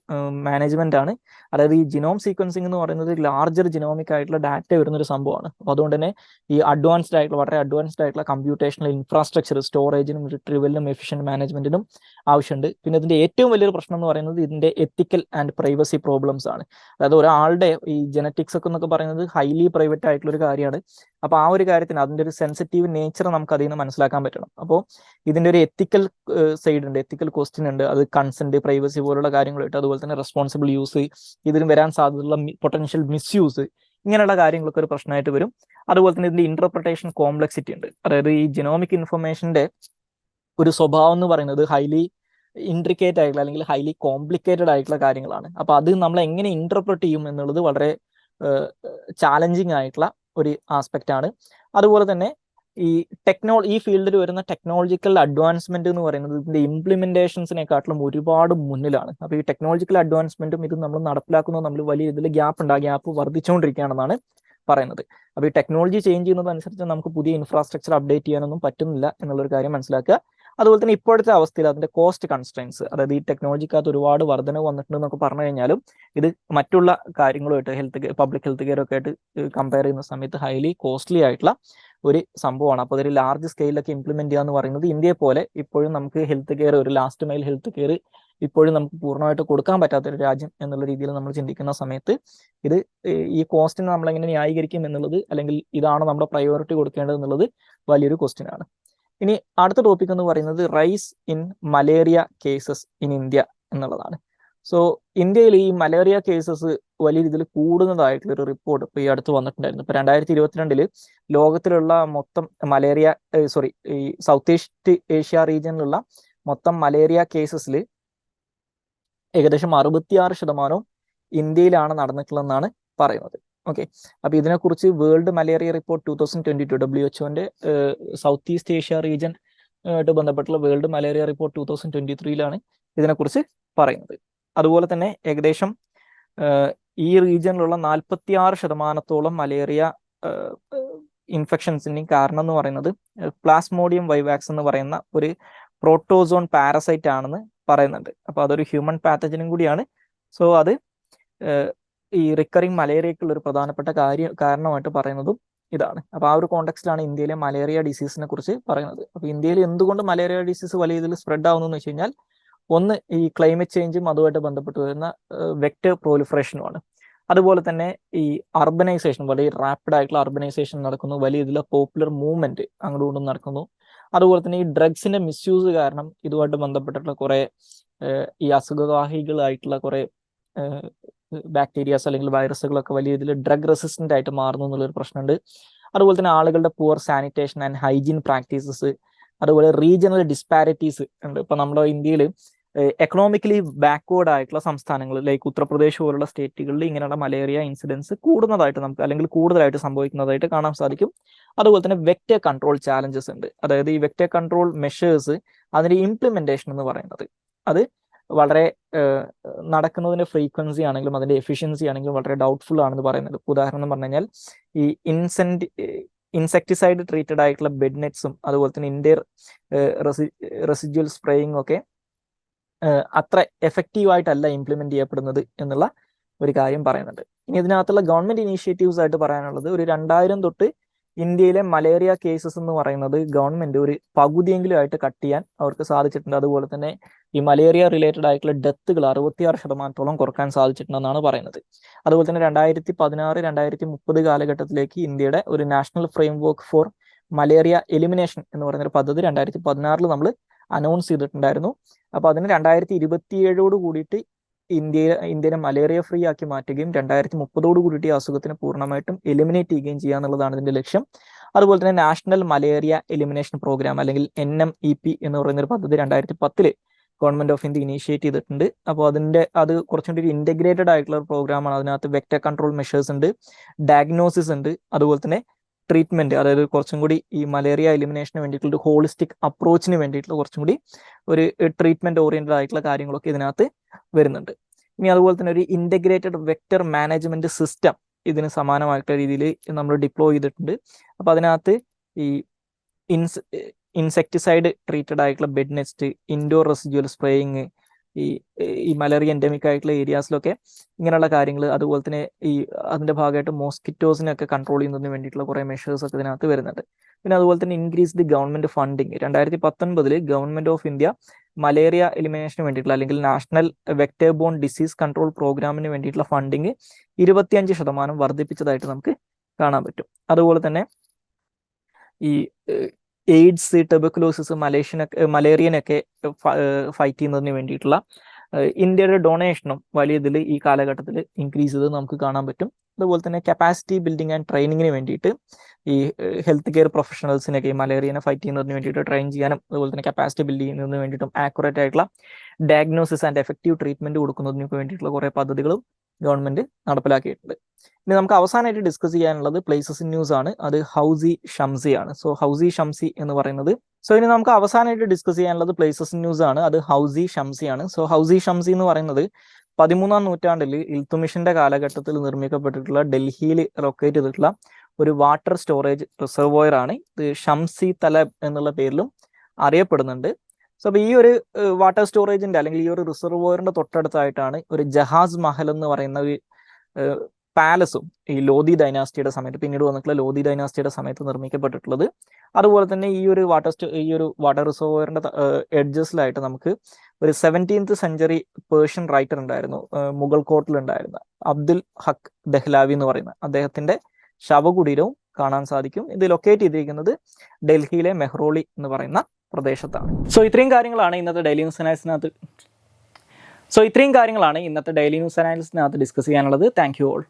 മാനേജ്മെന്റ് ആണ്. അതായത് ഈ ജിനോം സീക്വൻസിംഗ് എന്ന് പറയുന്നത് ലാർജർ ജിനോമിക് ആയിട്ടുള്ള ഡാറ്റ വരുന്ന ഒരു സംഭവമാണ്. അപ്പോൾ അതുകൊണ്ട് തന്നെ ഈ വളരെ അഡ്വാൻസ്ഡ് ആയിട്ടുള്ള കമ്പ്യൂട്ടേഷണൽ ഇൻഫ്രാസ്ട്രക്ചർ സ്റ്റോറേജിനും റിട്രീവലിനും എഫിഷ്യന്റ് മാനേജ്മെന്റിനും ആവശ്യമുണ്ട്. പിന്നെ ഇതിന്റെ ഏറ്റവും വലിയൊരു പ്രശ്നം എന്ന് പറയുന്നത് ഇതിന്റെ എത്തിക്കൽ ആൻഡ് പ്രൈവസി പ്രോബ്ലംസ് ആണ്. അതായത് ഒരാളുടെ ഈ ജനറ്റിക്സ് ഒക്കെ എന്നൊക്കെ പറയുന്നത് ഹൈലി പ്രൈവറ്റ് ആയിട്ടുള്ള ഒരു കാര്യമാണ്. അപ്പോൾ ആ ഒരു കാര്യത്തിന് അതിന്റെ ഒരു സെൻസിറ്റീവ് നേച്ചർ നമുക്ക് അതിൽ നിന്ന് മനസ്സിലാക്കാൻ പറ്റണം. അപ്പോൾ ഇതിന്റെ ഒരു എത്തിക്കൽ സൈഡ് ഉണ്ട്, എത്തിക്കൽ ക്വസ്റ്റ്യൻ ഉണ്ട്. അത് കൺസെന്റ്, പ്രൈവസി പോലുള്ള കാര്യങ്ങളായിട്ട്, അതുപോലെ തന്നെ റെസ്പോൺസിബിൾ യൂസ്, ഇതിന് വരാൻ സാധ്യതയുള്ള പൊട്ടൻഷ്യൽ മിസ്യൂസ്, ഇങ്ങനെയുള്ള കാര്യങ്ങളൊക്കെ ഒരു പ്രശ്നമായിട്ട് വരും. അതുപോലെ തന്നെ ഇതിന്റെ ഇന്റർപ്രിട്ടേഷൻ കോംപ്ലക്സിറ്റി ഉണ്ട്. അതായത് ഈ ജിനോമിക് ഇൻഫർമേഷന്റെ ഒരു സ്വഭാവം എന്ന് പറയുന്നത് ഹൈലി ഇൻട്രിക്കേറ്റ് ആയിട്ടുള്ള അല്ലെങ്കിൽ ഹൈലി കോംപ്ലിക്കേറ്റഡ് ആയിട്ടുള്ള കാര്യങ്ങളാണ്. അപ്പൊ അത് നമ്മൾ എങ്ങനെ ഇന്റർപ്രറ്റ് ചെയ്യും എന്നുള്ളത് വളരെ ചാലഞ്ചിങ് ആയിട്ടുള്ള ഒരു ആസ്പെക്റ്റ് ആണ്. അതുപോലെ തന്നെ ഈ ഫീൽഡിൽ വരുന്ന ടെക്നോളജിക്കൽ അഡ്വാൻസ്മെന്റ് എന്ന് പറയുന്നത് ഇതിന്റെ ഇംപ്ലിമെന്റേഷൻസിനെക്കാട്ടിലും ഒരുപാട് മുന്നിലാണ്. അപ്പൊ ഈ ടെക്നോളജിക്കൽ അഡ്വാൻസ്മെന്റും ഇത് നമ്മൾ നടപ്പിലാക്കുന്നത് നമ്മൾ വലിയ രീതിയിൽ ഗ്യാപ്പ് ഉണ്ട്. ആ ഗ്യാപ്പ് വർദ്ധിച്ചുകൊണ്ടിരിക്കുകയാണെന്നാണ് പറയുന്നത്. അപ്പൊ ഈ ടെക്നോളജി ചേഞ്ച് ചെയ്യുന്നതനുസരിച്ച് നമുക്ക് പുതിയ ഇൻഫ്രാസ്ട്രക്ചർ അപ്ഡേറ്റ് ചെയ്യാനൊന്നും പറ്റുന്നില്ല എന്നുള്ളൊരു കാര്യം മനസ്സിലാക്കുക. അതുപോലെ തന്നെ ഇപ്പോഴത്തെ അവസ്ഥയിൽ അതിന്റെ കോസ്റ്റ് കൺസ്ട്രെയിൻസ്, അതായത് ഈ ടെക്നോളജിക്കകത്ത് ഒരുപാട് വർധനവ് വന്നിട്ടുണ്ടെന്നൊക്കെ പറഞ്ഞു കഴിഞ്ഞാലും ഇത് മറ്റുള്ള കാര്യങ്ങളുമായിട്ട് പബ്ലിക് ഹെൽത്ത് കെയർ ഒക്കെ ആയിട്ട് കമ്പയർ ചെയ്യുന്ന സമയത്ത് ഹൈലി കോസ്റ്റ്ലി ആയിട്ടുള്ള ഒരു സംഭവമാണ്. അപ്പോൾ അതൊരു ലാർജ് സ്കെയിലൊക്കെ ഇംപ്ലിമെന്റ് ചെയ്യുക എന്ന് പറയുന്നത് ഇന്ത്യയെ പോലെ ഇപ്പോഴും നമുക്ക് ഹെൽത്ത് കെയർ, ഒരു ലാസ്റ്റ് മൈൽ ഹെൽത്ത് കെയർ ഇപ്പോഴും നമുക്ക് പൂർണ്ണമായിട്ട് കൊടുക്കാൻ പറ്റാത്ത ഒരു രാജ്യം എന്നുള്ള രീതിയിൽ നമ്മൾ ചിന്തിക്കുന്ന സമയത്ത് ഇത് ഈ കോസ്റ്റിനെ നമ്മൾ എങ്ങനെ ന്യായീകരിക്കും എന്നുള്ളത്, അല്ലെങ്കിൽ ഇതാണ് നമ്മുടെ പ്രയോറിറ്റി കൊടുക്കേണ്ടത് എന്നുള്ളത് വലിയൊരു ക്വസ്റ്റ്യൻ ആണ്. ഇനി അടുത്ത ടോപ്പിക് എന്ന് പറയുന്നത് rice in malaria cases in India എന്നുള്ളതാണ്. സോ ഇന്ത്യയിൽ ഈ മലേറിയ കേസസ് വലിയ രീതിയിൽ കൂടുന്നതായിട്ടുള്ള ഒരു റിപ്പോർട്ട് ഇപ്പോൾ ഈ അടുത്ത് വന്നിട്ടുണ്ടായിരുന്നു. ഇപ്പോൾ 2022 ലോകത്തിലുള്ള മൊത്തം ഈ സൗത്ത് ഈസ്റ്റ് ഏഷ്യ റീജിയനിലുള്ള മൊത്തം മലേറിയ കേസസിൽ ഏകദേശം 66% ഇന്ത്യയിലാണ് നടന്നിട്ടുള്ളതെന്നാണ് പറയുന്നത്. ഓക്കെ, അപ്പൊ ഇതിനെക്കുറിച്ച് world malaria report 2022 WHO south east Asia region ആയിട്ട് ബന്ധപ്പെട്ടുള്ള വേൾഡ് മലേറിയ റിപ്പോർട്ട് 2023 ഇതിനെക്കുറിച്ച് പറയുന്നത്. അതുപോലെ തന്നെ ഏകദേശം ഈ റീജിയനിലുള്ള 46% മലേറിയ ഇൻഫെക്ഷൻസിൻ്റെയും കാരണം എന്ന് പറയുന്നത് പ്ലാസ്മോഡിയം വൈവാക്സ് എന്ന് പറയുന്ന ഒരു പ്രോട്ടോസോൺ പാരസൈറ്റ് ആണെന്ന് പറയുന്നുണ്ട്. അപ്പൊ അതൊരു ഹ്യൂമൻ പാത്തജനും കൂടിയാണ്. സോ അത് ഈ റിക്കറിങ് മലേറിയക്കുള്ള ഒരു പ്രധാനപ്പെട്ട കാരണമായിട്ട് പറയുന്നതും ഇതാണ്. അപ്പൊ ആ ഒരു കോണ്ടെക്സ്റ്റിലാണ് ഇന്ത്യയിലെ മലേറിയ ഡിസീസിനെ കുറിച്ച് പറയുന്നത്. അപ്പൊ ഇന്ത്യയിൽ എന്തുകൊണ്ട് മലേറിയ ഡിസീസ് വലിയ രീതിയിൽ സ്പ്രെഡ് ആവുന്നു എന്ന് വെച്ച് കഴിഞ്ഞാൽ, ഒന്ന് ഈ ക്ലൈമറ്റ് ചേഞ്ചും അതുമായിട്ട് ബന്ധപ്പെട്ട് വരുന്ന വെക്ടർ പ്രോലിഫറേഷനുമാണ്. അതുപോലെ തന്നെ ഈ അർബനൈസേഷൻ, വലിയ റാപ്പിഡ് ആയിട്ടുള്ള അർബനൈസേഷൻ നടക്കുന്നു, വലിയ രീതിയിലുള്ള പോപ്പുലർ മൂവ്മെന്റ് അങ്ങോട്ടും ഇങ്ങോട്ടും നടക്കുന്നു. അതുപോലെ തന്നെ ഈ ഡ്രഗ്സിന്റെ മിസ്യൂസ് കാരണം ഇതുമായിട്ട് ബന്ധപ്പെട്ടിട്ടുള്ള കുറെ ഈ അസുഖവാഹികളായിട്ടുള്ള കുറെ ബാക്ടീരിയാസ് അല്ലെങ്കിൽ വൈറസുകളൊക്കെ വലിയ രീതിയിൽ ഡ്രഗ് റെസിസ്റ്റന്റ് ആയിട്ട് മാറുന്നു എന്നുള്ളൊരു പ്രശ്നമുണ്ട്. അതുപോലെ തന്നെ ആളുകളുടെ poor sanitation and hygiene practices, അതുപോലെ റീജിയണൽ ഡിസ്പാരിറ്റീസ് ഉണ്ട്. ഇപ്പൊ നമ്മുടെ ഇന്ത്യയിൽ എക്കണോമിക്കലി ബാക്ക്വേർഡ് ആയിട്ടുള്ള സംസ്ഥാനങ്ങൾ ലൈക്ക് ഉത്തർപ്രദേശ് പോലുള്ള സ്റ്റേറ്റുകളിൽ ഇങ്ങനെയുള്ള മലേറിയ ഇൻസിഡൻസ് കൂടുന്നതായിട്ട് നമുക്ക്, അല്ലെങ്കിൽ കൂടുതലായിട്ട് സംഭവിക്കുന്നതായിട്ട് കാണാൻ സാധിക്കും. അതുപോലെ തന്നെ വെക്ടർ കൺട്രോൾ ചാലഞ്ചസ് ഉണ്ട്. അതായത് ഈ വെക്ടർ കൺട്രോൾ മെഷേഴ്സ്, അതിന്റെ ഇംപ്ലിമെന്റേഷൻ എന്ന് പറയുന്നത് അത് വളരെ നടക്കുന്നതിന്റെ ഫ്രീക്വൻസി ആണെങ്കിലും അതിന്റെ എഫിഷ്യൻസി ആണെങ്കിലും വളരെ ഡൗട്ട്ഫുൾ ആണെന്ന് പറയുന്നത്. ഉദാഹരണം പറഞ്ഞു കഴിഞ്ഞാൽ ഈ ഇൻസെക്ടിസൈഡ് ട്രീറ്റഡ് ആയിട്ടുള്ള ബെഡ് നെറ്റ്സും അതുപോലെ തന്നെ ഇന്ത്യർ റെസിജ്വൽ സ്പ്രേയിങ് ഒക്കെ അത്ര എഫക്റ്റീവായിട്ടല്ല ഇംപ്ലിമെന്റ് ചെയ്യപ്പെടുന്നത് എന്നുള്ള ഒരു കാര്യം പറയുന്നുണ്ട്. ഇനി ഇതിനകത്തുള്ള ഗവൺമെന്റ് ഇനീഷ്യേറ്റീവ്സ് ആയിട്ട് പറയാനുള്ളത്, ഒരു 2000 തൊട്ട് ഇന്ത്യയിലെ മലേറിയ കേസസ് എന്ന് പറയുന്നത് ഗവൺമെന്റ് ഒരു പകുതിയെങ്കിലും ആയിട്ട് കട്ട് ചെയ്യാൻ അവർക്ക് സാധിച്ചിട്ടുണ്ട്. അതുപോലെ തന്നെ ഈ മലേറിയ റിലേറ്റഡ് ആയിട്ടുള്ള ഡെത്തുകൾ 66% കുറക്കാൻ സാധിച്ചിട്ടുണ്ടെന്നാണ് പറയുന്നത്. അതുപോലെ തന്നെ 2016-2030 കാലഘട്ടത്തിലേക്ക് ഇന്ത്യയുടെ ഒരു national framework four malaria elimination എന്ന് പറയുന്ന പദ്ധതി 2016 നമ്മൾ അനൗൺസ് ചെയ്തിട്ടുണ്ടായിരുന്നു. അപ്പൊ അതിന് 2027 കൂടിയിട്ട് ഇന്ത്യനെ മലേറിയ ഫ്രീ ആക്കി മാറ്റുകയും 2030 കൂടിയിട്ട് ഈ അസുഖത്തിന് പൂർണ്ണമായിട്ടും എലിമിനേറ്റ് ചെയ്യുകയും ചെയ്യുക എന്നുള്ളതാണ് ഇതിന്റെ ലക്ഷ്യം. അതുപോലെ തന്നെ നാഷണൽ മലേറിയ എലിമിനേഷൻ പ്രോഗ്രാം അല്ലെങ്കിൽ NMEP എന്ന് പറയുന്ന ഒരു പദ്ധതി 2010 ഗവൺമെന്റ് ഓഫ് ഇന്ത്യ ഇനീഷ്യേറ്റ് ചെയ്തിട്ടുണ്ട്. അപ്പോൾ അത് കുറച്ചും കൂടി ഇന്റഗ്രേറ്റഡ് ആയിട്ടുള്ള ഒരു പ്രോഗ്രാമാണ്. അതിനകത്ത് വെക്ടർ കൺട്രോൾ മെഷേഴ്സ് ഉണ്ട്, ഡയഗ്നോസിസ് ഉണ്ട്, അതുപോലെ തന്നെ ട്രീറ്റ്മെന്റ്, അതായത് കുറച്ചും കൂടി ഈ മലേറിയ എലിമിനേഷന് വേണ്ടിയിട്ടുള്ള ഒരു ഹോളിസ്റ്റിക് അപ്രോച്ചിന് വേണ്ടിയിട്ടുള്ള കുറച്ചും കൂടി ഒരു ട്രീറ്റ്മെന്റ് ഓറിയന്റഡ് ആയിട്ടുള്ള കാര്യങ്ങളൊക്കെ ഇതിനകത്ത് വരുന്നുണ്ട്. ഇനി അതുപോലെ തന്നെ ഒരു ഇൻ്റഗ്രേറ്റഡ് വെക്റ്റർ മാനേജ്മെൻറ്റ് സിസ്റ്റം ഇതിന് സമാനമായിട്ടുള്ള രീതിയിൽ നമ്മൾ ഡിപ്ലോയ് ചെയ്തിട്ടുണ്ട്. അപ്പോൾ അതിനകത്ത് ഈ ഇൻസെക്ടിസൈഡ് ട്രീറ്റഡ് ആയിട്ടുള്ള bed net, indoor residual spraying, ഈ മലേറിയ എൻഡമിക് ആയിട്ടുള്ള ഏരിയാസിലൊക്കെ ഇങ്ങനെയുള്ള കാര്യങ്ങൾ, അതുപോലെ തന്നെ അതിൻ്റെ ഭാഗമായിട്ട് മോസ്കിറ്റോസിനൊക്കെ കൺട്രോൾ ചെയ്യുന്നതിന് വേണ്ടിയിട്ടുള്ള കുറേ മെഷേഴ്സ് ഒക്കെ ഇതിനകത്ത് വരുന്നുണ്ട്. പിന്നെ അതുപോലെ തന്നെ increased government funding. 2019 government of India malaria എലിമിനേഷന് വേണ്ടിയിട്ടുള്ള അല്ലെങ്കിൽ national vector borne disease control പ്രോഗ്രാമിന് വേണ്ടിയിട്ടുള്ള ഫണ്ടിങ് 25% വർദ്ധിപ്പിച്ചതായിട്ട് നമുക്ക് കാണാൻ പറ്റും. അതുപോലെ തന്നെ ഈ എയ്ഡ്സ്, ടെബക്കുലോസിസ്, മലേറിയനൊക്കെ ഫൈറ്റ് ചെയ്യുന്നതിന് വേണ്ടിയിട്ടുള്ള ഇന്ത്യയുടെ ഡൊണേഷനും വലിയ ഇതിൽ ഈ കാലഘട്ടത്തിൽ ഇൻക്രീസ് ചെയ്ത് നമുക്ക് കാണാൻ പറ്റും. അതുപോലെ തന്നെ കപ്പാസിറ്റി ബിൽഡിംഗ് ആൻഡ് ട്രെയിനിങ്ങിന് വേണ്ടിയിട്ട് ഈ ഹെൽത്ത് കെയർ പ്രൊഫഷണൽസിനൊക്കെ ഈ മലേറിയനെ ഫൈറ്റ് ചെയ്യുന്നതിന് വേണ്ടിയിട്ട് ട്രെയിൻ ചെയ്യാനും അതുപോലെ തന്നെ കപ്പാസിറ്റി ബിൽഡ് ചെയ്യുന്നതിന് വേണ്ടിയിട്ടും ആക്യുറേറ്റ് ആയിട്ടുള്ള ഡയഗ്നോസിസ് ആൻഡ് എഫക്റ്റീവ് ട്രീറ്റ്മെന്റ് കൊടുക്കുന്നതിനൊക്കെ വേണ്ടിയിട്ടുള്ള കുറേ പദ്ധതികളും ഗവൺമെന്റ് നടപ്പിലാക്കിയിട്ടുണ്ട്. ഇനി നമുക്ക് അവസാനമായിട്ട് ഡിസ്കസ് ചെയ്യാനുള്ളത് പ്ലേസസ് ഇൻ ന്യൂസ് ആണ്. അത് ഹൗസി ഷംസി ആണ്. സോ ഹൗസി ഷംസി എന്ന് പറയുന്നത്, സോ ഇനി നമുക്ക് അവസാനമായിട്ട് ഡിസ്കസ് ചെയ്യാനുള്ളത് പ്ലേസസ് ഇൻ ന്യൂസ് ആണ്. അത് ഹൗസി ഷംസി ആണ്. സോ ഹൗസി ഷംസി എന്ന് പറയുന്നത് 13-ാം നൂറ്റാണ്ടിൽ ഇൽത്തുമിഷിന്റെ കാലഘട്ടത്തിൽ നിർമ്മിക്കപ്പെട്ടിട്ടുള്ള ഡൽഹിയിൽ ലൊക്കേറ്റ് ചെയ്തിട്ടുള്ള ഒരു വാട്ടർ സ്റ്റോറേജ് റിസർവോയർ ആണ്. ഇത് ഷംസി തലബ് എന്നുള്ള പേരിലും അറിയപ്പെടുന്നുണ്ട്. സോ അപ്പോൾ ഈ ഒരു വാട്ടർ സ്റ്റോറേജിന്റെ അല്ലെങ്കിൽ ഈ ഒരു റിസർവോയറിന്റെ തൊട്ടടുത്തായിട്ടാണ് ഒരു ജഹാസ് മഹൽ എന്ന് പറയുന്ന ഒരു പാലസും ഈ ലോധി ഡൈനാസ്റ്റിയുടെ സമയത്ത്, പിന്നീട് വന്നിട്ടുള്ള ലോധി ഡൈനാസ്റ്റിയുടെ സമയത്ത് നിർമ്മിക്കപ്പെട്ടിട്ടുള്ളത്. അതുപോലെ തന്നെ ഈ ഒരു വാട്ടർ റിസർവോയറിന്റെ എഡ്ജസിലായിട്ട് നമുക്ക് ഒരു 17th സെഞ്ചുറി പേർഷ്യൻ റൈറ്റർ ഉണ്ടായിരുന്നു, മുഗൾ കോർട്ടിലുണ്ടായിരുന്ന അബ്ദുൽ ഹക്ക് ദഹ്ലാവി എന്ന് പറയുന്ന അദ്ദേഹത്തിന്റെ ശവകുടീരവും കാണാൻ സാധിക്കും. ഇത് ലൊക്കേറ്റ് ചെയ്തിരിക്കുന്നത് ഡൽഹിയിലെ മെഹ്റോളി എന്ന് പറയുന്ന പ്രദേശത്താണ്. സോ ഇത്രയും കാര്യങ്ങളാണ് ഇന്നത്തെ ഡെയിലി ന്യൂസ് അനാലിസിനകത്ത് ഡിസ്കസ് ചെയ്യാനുള്ളത്. Thank you all.